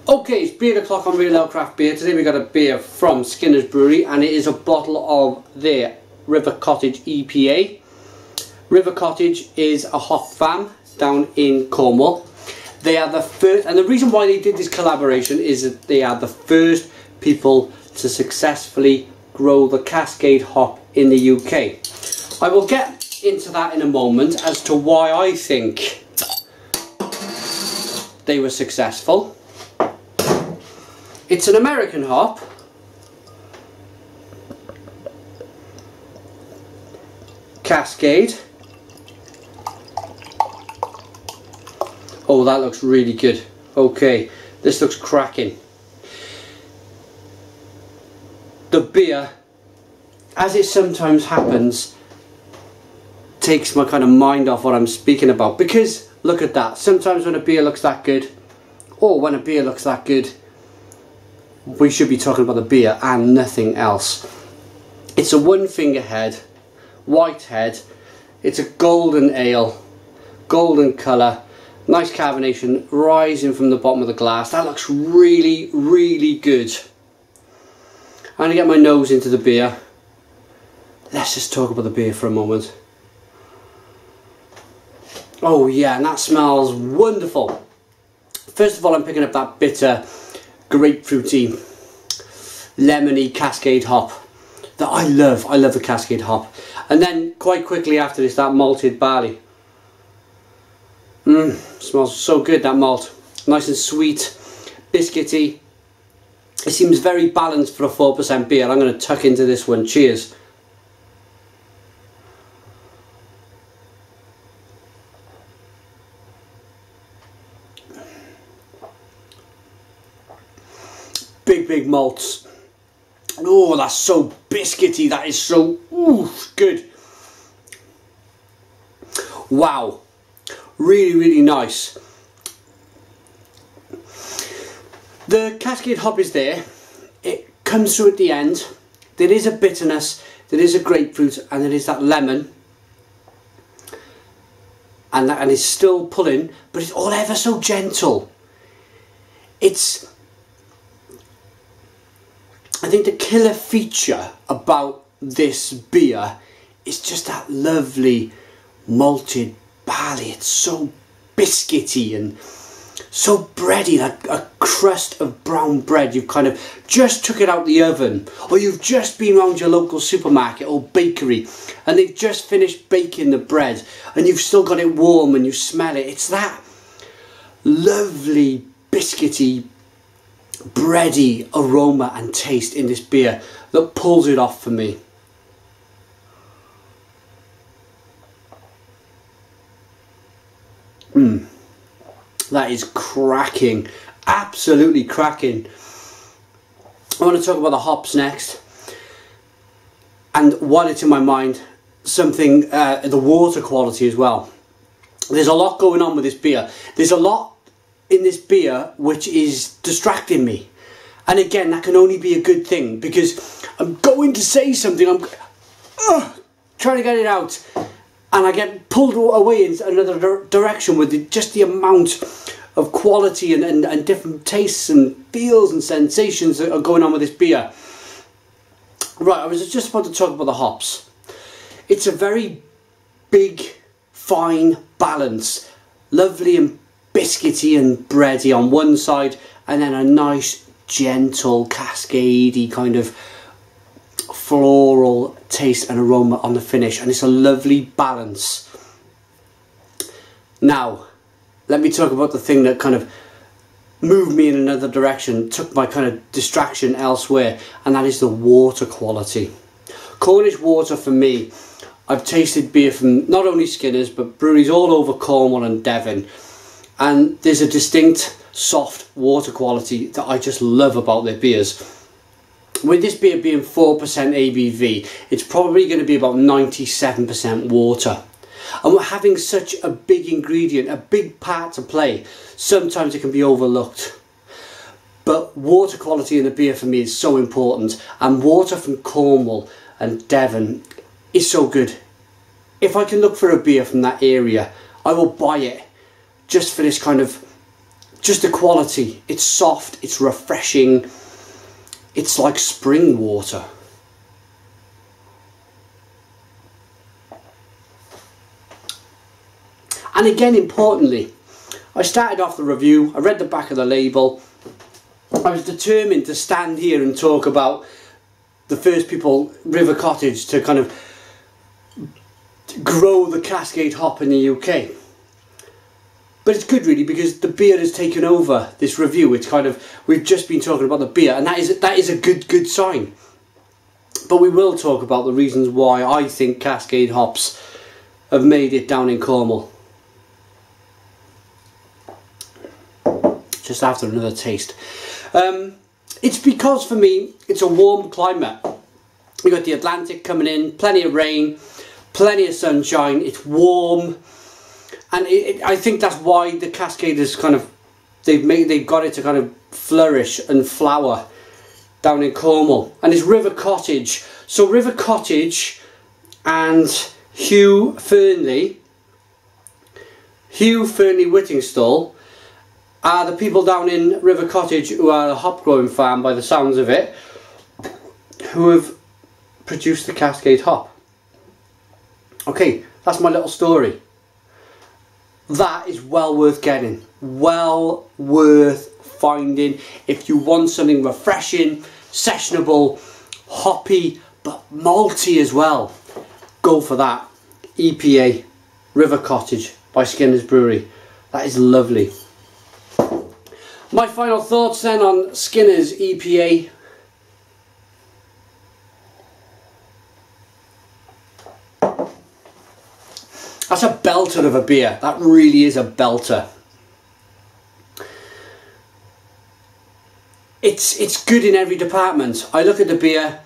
Okay, it's beer o'clock on Real Ale Craft Beer. Today we got a beer from Skinner's Brewery, and it is a bottle of their Cottage EPA. River Cottage is a hop farm down in Cornwall. They are the first, and the reason why they did this collaboration is that they are the first people to successfully grow the Cascade hop in the UK. I will get into that in a moment as to why I think they were successful. It's an American hop. Cascade. Oh, that looks really good. Okay, this looks cracking. The beer, as it sometimes happens, takes my kind of mind off what I'm speaking about, because look at that. Sometimes when a beer looks that good, or when a beer looks that good, we should be talking about the beer and nothing else. It's a one finger head, white head. It's a golden ale, golden colour, nice carbonation rising from the bottom of the glass. That looks really, really good. I'm going to get my nose into the beer. Let's just talk about the beer for a moment. Oh yeah, and that smells wonderful. First of all, I'm picking up that bitter, grapefruity, lemony Cascade hop that I love. I love the Cascade hop. And then quite quickly after this, that malted barley. Smells so good, that malt. Nice and sweet, biscuity. It seems very balanced for a 4% beer. I'm going to tuck into this one. Cheers. Big malts. Oh, that's so biscuity. That is so good. Wow, really nice. The Cascade hop is there. It comes through at the end. There is a bitterness, there is a grapefruit, and there is that lemon, and it's still pulling, but it's all ever so gentle. I think the killer feature about this beer is just that lovely malted barley. It's so biscuity and so bready, like a crust of brown bread. You've kind of just took it out the oven, or you've just been around your local supermarket or bakery and they've just finished baking the bread and you've still got it warm and you smell it. It's that lovely biscuity, bready aroma and taste in this beer that pulls it off for me. That is cracking, absolutely cracking. I want to talk about the hops next, and while it's in my mind, something, the water quality as well. There's a lot going on with this beer. There's a lot in this beer which is distracting me, and again, that can only be a good thing, because I'm going to say something, I'm trying to get it out, and I get pulled away in another direction with just the amount of quality and different tastes and feels and sensations that are going on with this beer. Right, I was just about to talk about the hops. It's a very big, fine balance, lovely and biscuity and bready on one side, and then a nice gentle cascadey kind of floral taste and aroma on the finish, and it's a lovely balance. Now let me talk about the thing that kind of moved me in another direction, took my kind of distraction elsewhere, and that is the water quality. Cornish water for me, I've tasted beer from not only Skinner's but breweries all over Cornwall and Devon, and there's a distinct soft water quality that I just love about their beers. With this beer being 4% ABV, it's probably going to be about 97% water. And we're having such a big ingredient, a big part to play, sometimes it can be overlooked. But water quality in a beer for me is so important, and water from Cornwall and Devon is so good. If I can look for a beer from that area, I will buy it just for this kind of just the quality. It's soft, it's refreshing, it's like spring water. And again, importantly, I started off the review, I read the back of the label. I was determined to stand here and talk about the first people, River Cottage, to kind of grow the Cascade hop in the UK. But it's good really, because the beer has taken over this review. It's kind of, we've just been talking about the beer, and that is a good sign. But we will talk about the reasons why I think Cascade hops have made it down in Cornwall. Just after another taste. It's because for me it's a warm climate. You've got the Atlantic coming in, plenty of rain, plenty of sunshine, it's warm, and I think that's why the Cascade is kind of, they've got it to kind of flourish and flower down in Cornwall. And it's River Cottage. So River Cottage and Hugh Fernley Whittingstall are the people down in River Cottage who are a hop growing farm by the sounds of it, who have produced the Cascade hop. Okay, that's my little story. That is well worth getting, well worth finding. If you want something refreshing, sessionable, hoppy, but malty as well, go for that. EPA, River Cottage by Skinner's Brewery. That is lovely. My final thoughts then on Skinner's EPA. That's a belter of a beer. That really is a belter. It's good in every department. I look at the beer,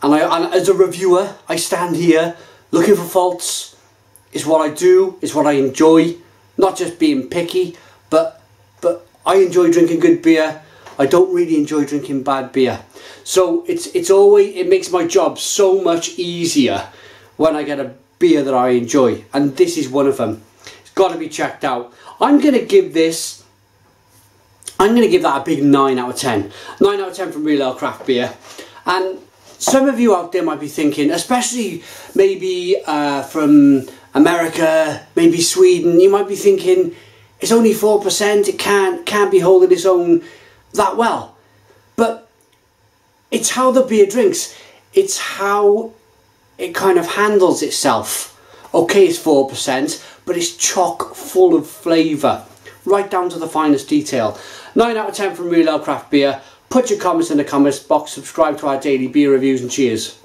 and as a reviewer, I stand here looking for faults. It's what I do. It's what I enjoy. Not just being picky, but I enjoy drinking good beer. I don't really enjoy drinking bad beer. So it makes my job so much easier when I get a beer that I enjoy, and this is one of them. It's got to be checked out. I'm going to give that a big 9 out of 10. 9 out of 10 from Real Ale Craft Beer. And some of you out there might be thinking, especially maybe from America, maybe Sweden, you might be thinking, it's only 4%, it can't be holding its own that well. But it's how the beer drinks. It's how it kind of handles itself. Okay, it's 4%, but it's chock full of flavour, right down to the finest detail. 9 out of 10 from Real Ale Craft Beer. Put your comments in the comments box, subscribe to our daily beer reviews, and cheers.